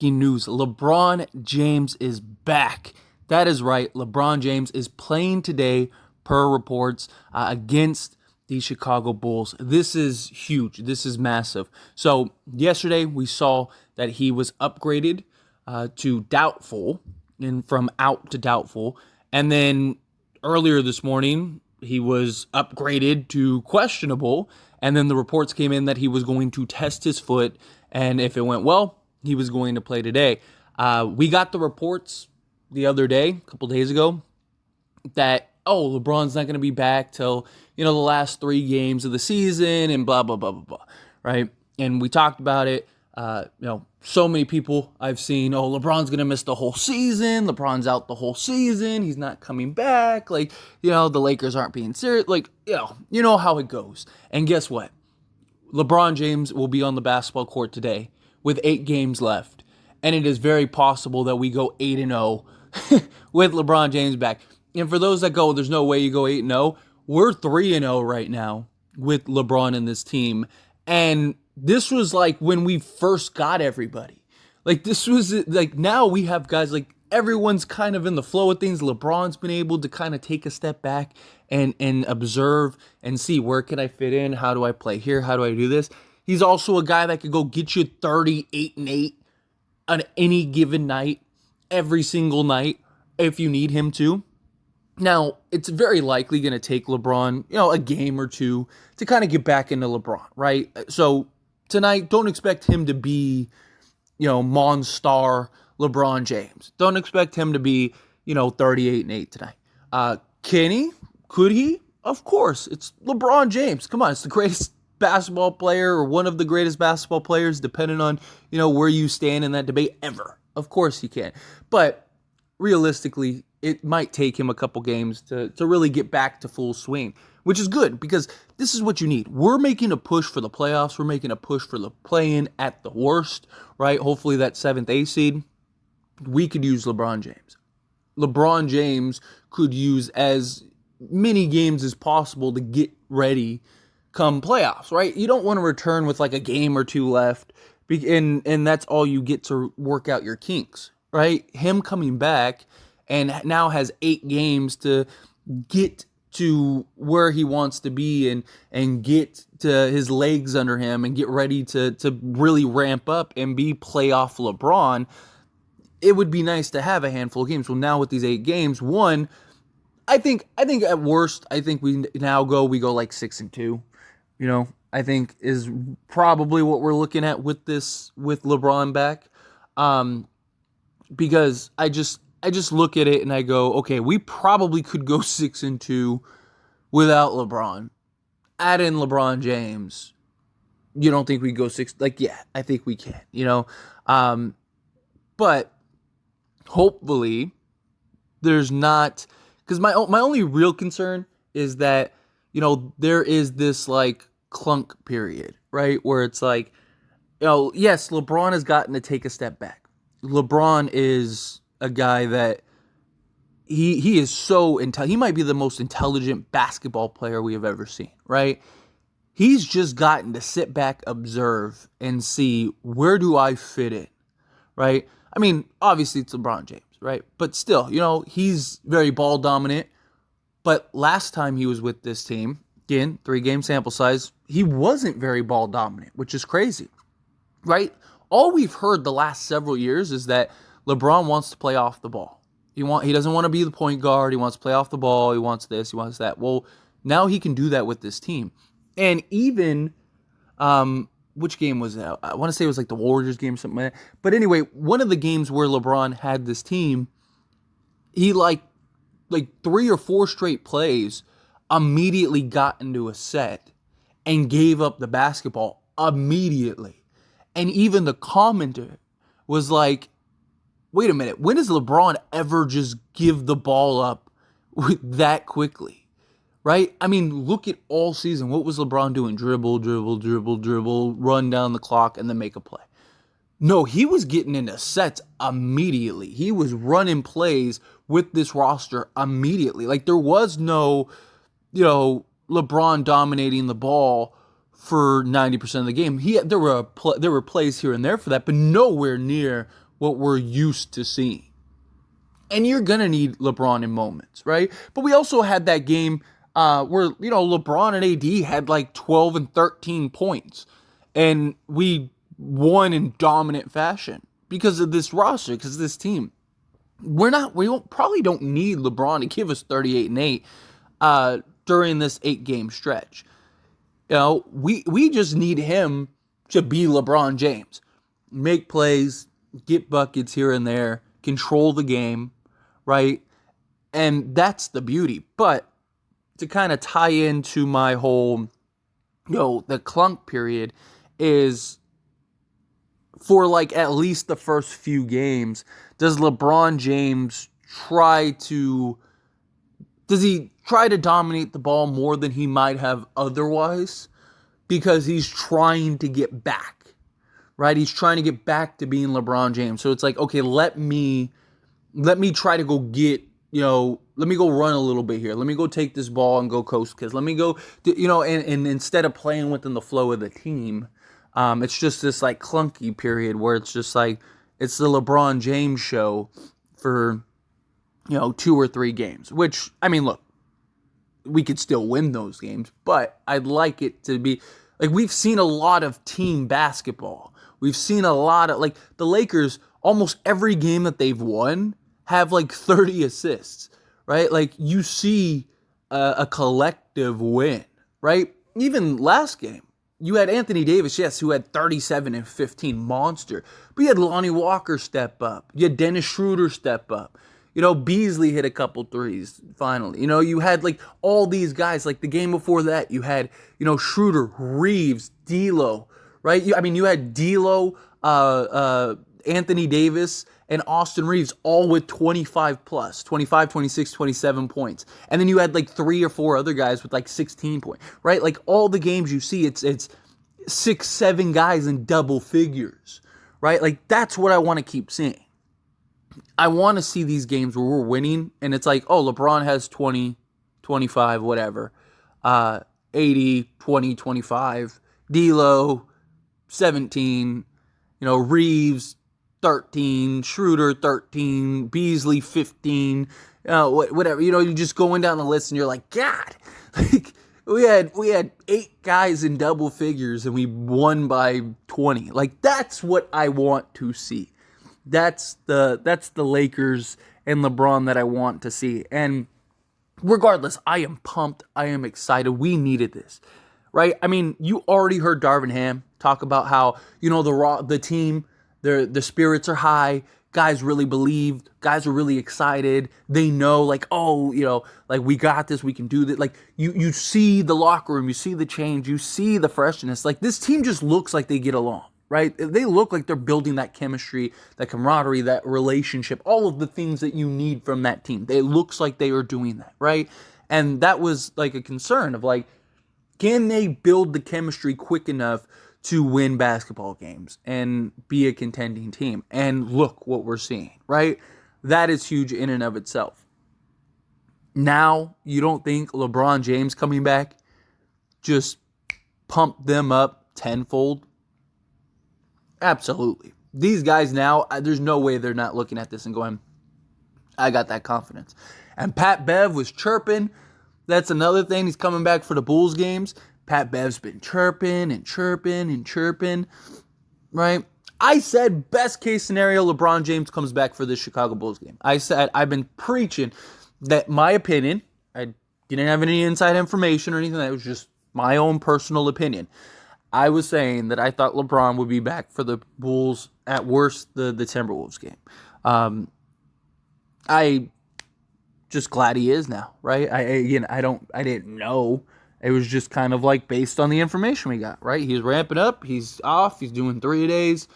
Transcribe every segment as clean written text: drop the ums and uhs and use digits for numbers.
breaking news. LeBron James is back. That is right. LeBron James is playing today, per reports, against the Chicago Bulls. This is huge. This is massive. So yesterday we saw that he was upgraded to doubtful, and from out to doubtful. And then earlier this morning, he was upgraded to questionable. And then the reports came in that he was going to test his foot. And if it went well, he was going to play today. We got the reports the other day, a couple days ago, that, LeBron's not going to be back till, the last 3 games of the season and blah, blah, blah, blah, blah, right? And we talked about it. So many people I've seen, LeBron's going to miss the whole season. LeBron's out the whole season. He's not coming back. The Lakers aren't being serious. You know how it goes. And guess what? LeBron James will be on the basketball court today with 8 games left. And it is very possible that we go 8-0 with LeBron James back. And for those that go, there's no way you go 8-0. We're 3-0 right now with LeBron and this team. And this was like when we first got everybody. This was now we have guys everyone's kind of in the flow of things. LeBron's been able to kind of take a step back and observe and see, where can I fit in? How do I play here? How do I do this? He's also a guy that could go get you 38-8 on any given night, every single night, if you need him to. Now, it's very likely going to take LeBron, a game or two to kind of get back into LeBron, right? So tonight, don't expect him to be, Monstar LeBron James. Don't expect him to be, 38-8 tonight. Can he? Could he? Of course. It's LeBron James. Come on, it's the greatest basketball player, or one of the greatest basketball players, depending on, where you stand in that debate ever. Of course he can. But realistically, it might take him a couple games to really get back to full swing, which is good, because this is what you need. We're making a push for the playoffs. We're making a push for the play-in at the worst, right? Hopefully that 7th A seed. We could use LeBron James. LeBron James could use as many games as possible to get ready come playoffs, right? You don't want to return with a game or 2 left, and that's all you get to work out your kinks, right? Him coming back and now has 8 games to get to where he wants to be and get to his legs under him and get ready to really ramp up and be playoff LeBron. It would be nice to have a handful of games. Well, now with these 8 games, I think at worst, we go 6-2. I think is probably what we're looking at with LeBron back. Because I just look at it and I go, okay, we probably could go 6-2 without LeBron. Add in LeBron James. You don't think we go 6? Yeah, I think we can, but hopefully there's not, because my only real concern is that, there is this clunk period, right? Where it's yes, LeBron has gotten to take a step back. LeBron is a guy that he is so intelligent. He might be the most intelligent basketball player we have ever seen, right? He's just gotten to sit back, observe, and see, where do I fit in, right? I mean, obviously it's LeBron James, right? But still, he's very ball dominant. But last time he was with this team, again, 3-game sample size, he wasn't very ball dominant, which is crazy, right? All we've heard the last several years is that LeBron wants to play off the ball. He doesn't want to be the point guard. He wants to play off the ball. He wants this. He wants that. Well, now he can do that with this team. And even, which game was that? I want to say it was the Warriors game or something like that. But anyway, one of the games where LeBron had this team, he 3 or 4 straight plays immediately got into a set and gave up the basketball immediately. And even the commenter was like, wait a minute, when does LeBron ever just give the ball up that quickly? Right? I mean, look at all season. What was LeBron doing? Dribble, dribble, dribble, dribble, run down the clock, and then make a play. No, he was getting into sets immediately. He was running plays with this roster immediately. There was no, LeBron dominating the ball for 90% of the game. There were plays here and there for that, but nowhere near what we're used to seeing. And you're going to need LeBron in moments, right? But we also had that game where, LeBron and AD had like 12 and 13 points. And we won in dominant fashion because of this roster, because of this team. Probably don't need LeBron to give us 38 and 8 during this 8-game stretch. We just need him to be LeBron James. Make plays, get buckets here and there, control the game, right? And that's the beauty. But to kind of tie into my whole, the clunk period is for like at least the first few games, does LeBron James try to dominate the ball more than he might have otherwise? Because he's trying to get back, right? He's trying to get back to being LeBron James. So it's like, okay, let me try to go get, let me go run a little bit here. Let me go take this ball and go coast, because let me go, and instead of playing within the flow of the team, it's just this like clunky period where it's just like, it's the LeBron James show for, 2 or 3 games, which, I mean, look, we could still win those games, but I'd like it to be, like, we've seen a lot of team basketball. We've seen a lot of, like, the Lakers, almost every game that they've won have, like, 30 assists, right? Like, you see a collective win, right? Even last game, you had Anthony Davis, yes, who had 37 and 15, monster. But you had Lonnie Walker step up. You had Dennis Schroeder step up. Beasley hit a couple threes, finally. You had, like, all these guys. Like, the game before that, you had, Schroeder, Reeves, D'Lo, right? You had D'Lo, Anthony Davis, and Austin Reeves all with 25 plus, 25, 26, 27 points. And then you had, like, 3 or 4 other guys with, like, 16 points, right? Like, all the games you see, it's 6, 7 guys in double figures, right? Like, that's what I want to keep seeing. I want to see these games where we're winning, and it's like, oh, LeBron has 20, 25, whatever, 80, 20, 25, D'Lo, 17, Reeves, 13, Schroeder, 13, Beasley, 15, whatever. You're just going down the list, and you're like, God, like, we had 8 guys in double figures, and we won by 20. Like, that's what I want to see. That's the Lakers and LeBron that I want to see. And regardless, I am pumped. I am excited. We needed this, right? I mean, you already heard Darvin Ham talk about how, the team, the spirits are high. Guys really believed. Guys are really excited. They know, like, oh, like, we got this. We can do this. Like, you see the locker room. You see the change. You see the freshness. Like, this team just looks like they get along. Right? They look like they're building that chemistry, that camaraderie, that relationship, all of the things that you need from that team. It looks like they are doing that, right? And that was like a concern of like, can they build the chemistry quick enough to win basketball games and be a contending team? And look what we're seeing, right? That is huge in and of itself. Now, you don't think LeBron James coming back just pumped them up tenfold? Absolutely. These guys now, there's no way they're not looking at this and going, I got that confidence. And Pat Bev was chirping. That's another thing. He's coming back for the Bulls games. Pat Bev's been chirping and chirping and chirping, right? I said best case scenario, LeBron James comes back for the Chicago Bulls game. I said, I've been preaching that my opinion, I didn't have any inside information or anything. That was just my own personal opinion. I was saying that I thought LeBron would be back for the Bulls, at worst, the Timberwolves game. I just glad he is now, right? I didn't know. It was just kind of like based on the information we got, right? He's ramping up. He's off. He's doing 3 days.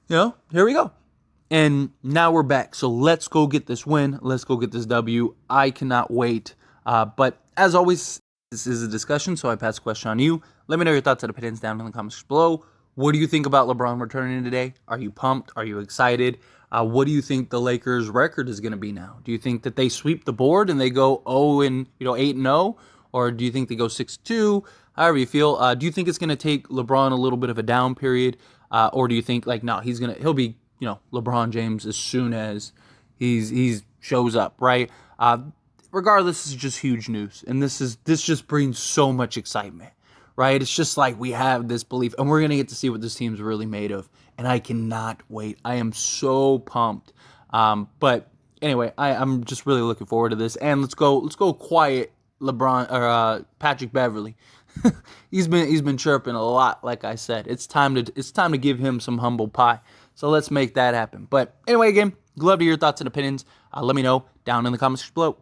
Here we go. And now we're back. So let's go get this win. Let's go get this W. I cannot wait. But as always, this is a discussion, so I pass the question on you. Let me know your thoughts and opinions down in the comments below. What do you think about LeBron returning today? Are you pumped? Are you excited? What do you think the Lakers' record is going to be now? Do you think that they sweep the board and they go 8-0, or do you think they go 6-2? However you feel. Do you think it's going to take LeBron a little bit of a down period, or do you think he'll be LeBron James as soon as he's shows up, right? Regardless, this is just huge news, and this just brings so much excitement, right? It's just like we have this belief, and we're gonna get to see what this team's really made of, and I cannot wait. I am so pumped. But anyway, I'm just really looking forward to this, and let's go quiet LeBron or Patrick Beverly. He's been chirping a lot, like I said. It's time to give him some humble pie. So let's make that happen. But anyway, again, love to hear your thoughts and opinions. Let me know down in the comments below.